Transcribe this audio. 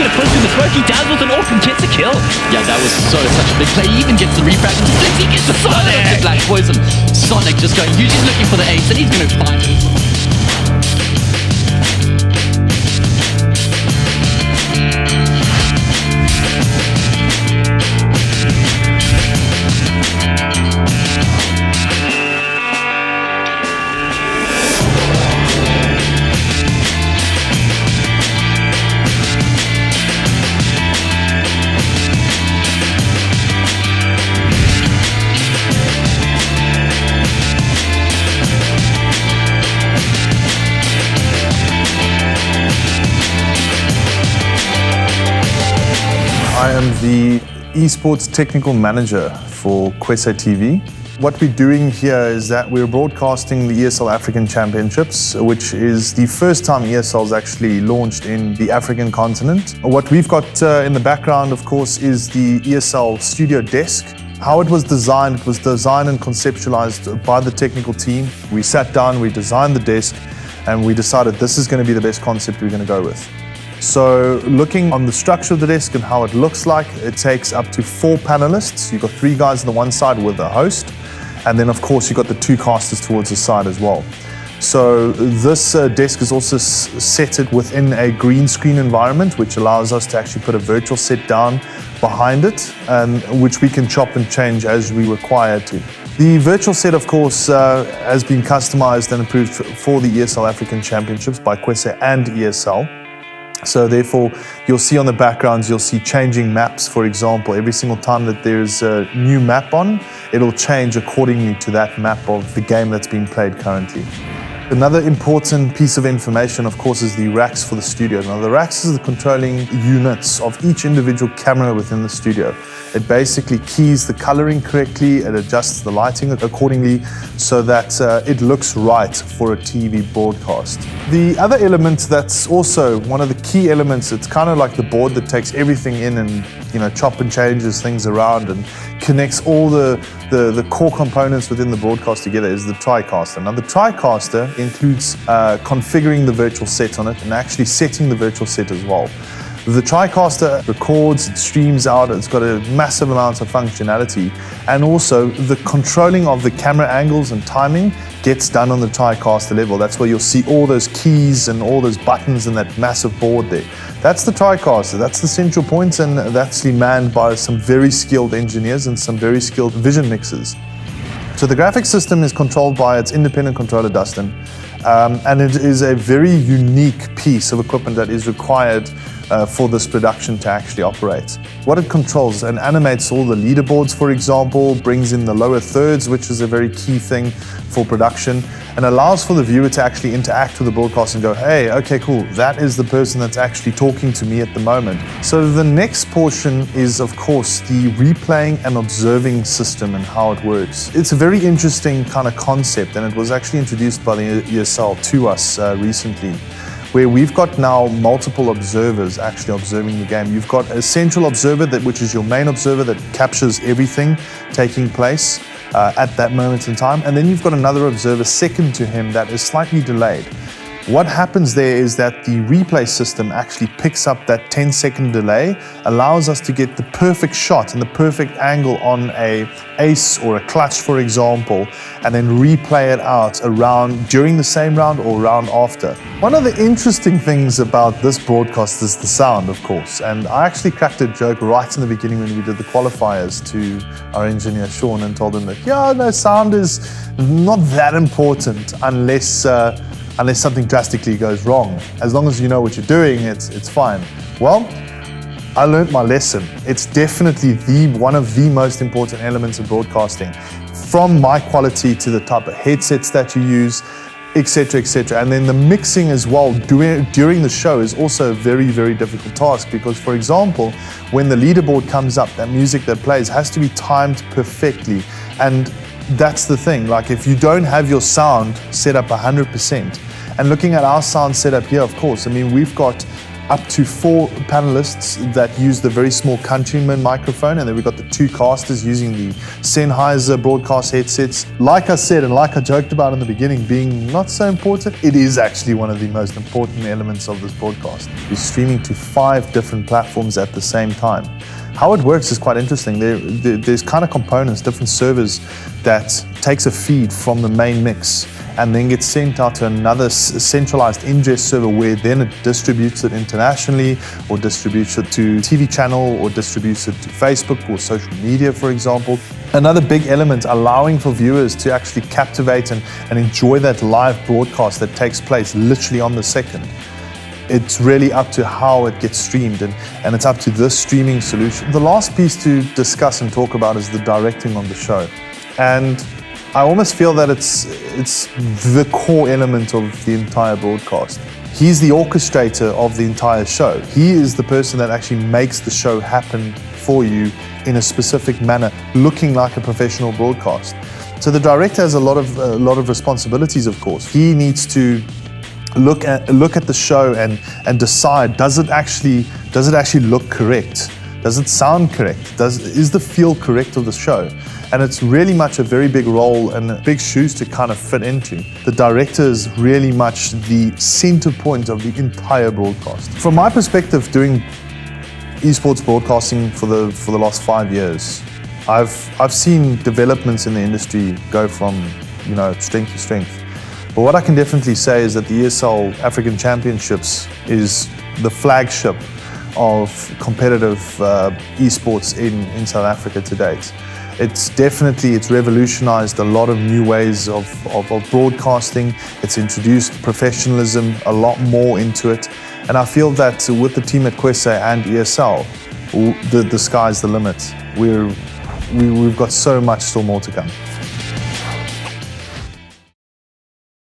to push through the smoke. He dazzles and Orphan gets a kill. Yeah, that was such a big play. He even gets the refrag. He gets the Sonic. The Black Poison. Sonic just going huge. He's looking for the ace and he's going to find it. I am the esports technical manager for Kwese TV. What we're doing here is that we're broadcasting the ESL African Championships, which is the first time ESL's actually launched in the African continent. What we've got in the background, of course, is the ESL Studio desk. How it was designed and conceptualized by the technical team. We sat down, we designed the desk, and we decided this is going to be the best concept we're going to go with. So looking on the structure of the desk and how it looks like, it takes up to 4 panelists. You've got 3 guys on the one side with a host, and then of course you've got the 2 casters towards the side as well. So this desk is also set within a green screen environment, which allows us to actually put a virtual set down behind it, which we can chop and change as we require to. The virtual set, of course, has been customized and approved for the ESL African Championships by Kwese and ESL. So therefore, you'll see on the backgrounds, you'll see changing maps, for example. Every single time that there's a new map on, it'll change accordingly to that map of the game that's being played currently. Another important piece of information, of course, is the racks for the studio. Now, the racks is the controlling units of each individual camera within the studio. It basically keys the coloring correctly, it adjusts the lighting accordingly so that it looks right for a TV broadcast. The other element that's also one of the key elements, it's kind of like the board that takes everything in and chop and changes things around and connects all the core components within the broadcast together, is the TriCaster. Now, the TriCaster includes configuring the virtual set on it and actually setting the virtual set as well. The TriCaster records, it streams out, it's got a massive amount of functionality, and also the controlling of the camera angles and timing gets done on the TriCaster level. That's where you'll see all those keys and all those buttons in that massive board there. That's the TriCaster, that's the central point, and that's actually manned by some very skilled engineers and some very skilled vision mixers. So the graphics system is controlled by its independent controller, Dustin, and it is a very unique piece of equipment that is required for this production to actually operate. What it controls and animates all the leaderboards, for example, brings in the lower thirds, which is a very key thing for production, and allows for the viewer to actually interact with the broadcast and go, hey, okay, cool, that is the person that's actually talking to me at the moment. So the next portion is, of course, the replaying and observing system and how it works. It's a very interesting kind of concept, and it was actually introduced by the ESL to us recently, where we've got now multiple observers actually observing the game. You've got a central observer, which is your main observer that captures everything taking place at that moment in time. And then you've got another observer second to him that is slightly delayed. What happens there is that the replay system actually picks up that 10-second delay, allows us to get the perfect shot and the perfect angle on a ace or a clutch, for example, and then replay it out around during the same round or round after. One of the interesting things about this broadcast is the sound, of course, and I actually cracked a joke right in the beginning when we did the qualifiers to our engineer Sean and told him that, yeah, no, sound is not that important unless something drastically goes wrong. As long as you know what you're doing, it's fine. Well, I learned my lesson. It's definitely one of the most important elements of broadcasting, from mic quality to the type of headsets that you use, etc., etc. And then the mixing as well during the show is also a very, very difficult task because, for example, when the leaderboard comes up, that music that plays has to be timed perfectly. And that's the thing, like if you don't have your sound set up 100%, and looking at our sound setup here, of course, I mean, we've got up to 4 panelists that use the very small Countryman microphone, and then we've got the 2 casters using the Sennheiser broadcast headsets. Like I said, and like I joked about in the beginning, being not so important, it is actually one of the most important elements of this broadcast. We're streaming to 5 different platforms at the same time. How it works is quite interesting. There's kind of components, different servers that takes a feed from the main mix and then gets sent out to another centralized ingest server, where then it distributes it internationally, or distributes it to TV channel, or distributes it to Facebook or social media, for example. Another big element, allowing for viewers to actually captivate and enjoy that live broadcast that takes place literally on the second. It's really up to how it gets streamed, and it's up to this streaming solution. The last piece to discuss and talk about is the directing on the show. And I almost feel that it's the core element of the entire broadcast. He's the orchestrator of the entire show. He is the person that actually makes the show happen for you in a specific manner, looking like a professional broadcast. So the director has a lot of responsibilities, of course. He needs to look at the show and decide, does it actually look correct? Does it sound correct? Is the feel correct of the show? And it's really much a very big role and big shoes to kind of fit into. The director is really much the center point of the entire broadcast. From my perspective, doing esports broadcasting for the last 5 years, I've seen developments in the industry go from strength to strength. But what I can definitely say is that the ESL African Championships is the flagship of competitive esports in South Africa to date. It's revolutionized a lot of new ways of broadcasting. It's introduced professionalism a lot more into it. And I feel that with the team at Kwese and ESL, the sky's the limit. We've got so much still more to come.